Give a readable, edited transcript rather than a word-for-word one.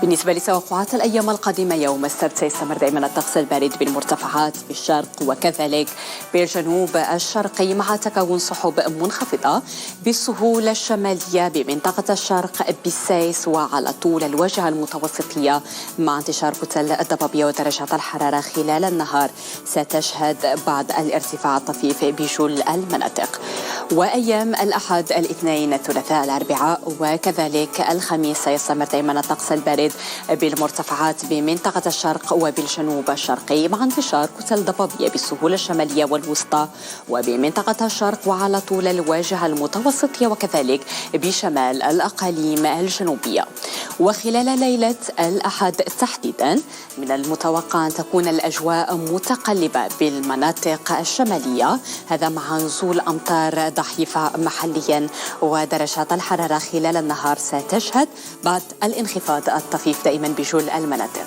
بالنسبة لتوقعات الأيام القادمة يوم السبت سيستمر دائما الطقس البارد بالمرتفعات في الشرق وكذلك بالجنوب الشرقي مع تكون سحب منخفضة بالسهول الشمالية بمنطقة الشرق بالسيس وعلى طول الواجهة المتوسطية مع انتشار كتل الضبابية ودرجات الحرارة خلال النهار ستشهد بعض الارتفاع الطفيف بجل المناطق. وأيام الأحد الاثنين الثلاثاء الأربعاء وكذلك الخميس سيستمر دائما الطقس البارد بالمرتفعات بمنطقة الشرق وبالجنوب الشرقي مع انتشار كتل ضبابية بالسهول الشمالية والوسطى وبمنطقة الشرق وعلى طول الواجهة المتوسطية وكذلك بشمال الأقاليم الجنوبية. وخلال ليلة الأحد تحديدا من المتوقع أن تكون الأجواء متقلبة بالمناطق الشمالية، هذا مع نزول أمطار ضعيفة محليا، ودرجات الحرارة خلال النهار ستشهد بعد الانخفاض الطفيف دائما بجل المناطق.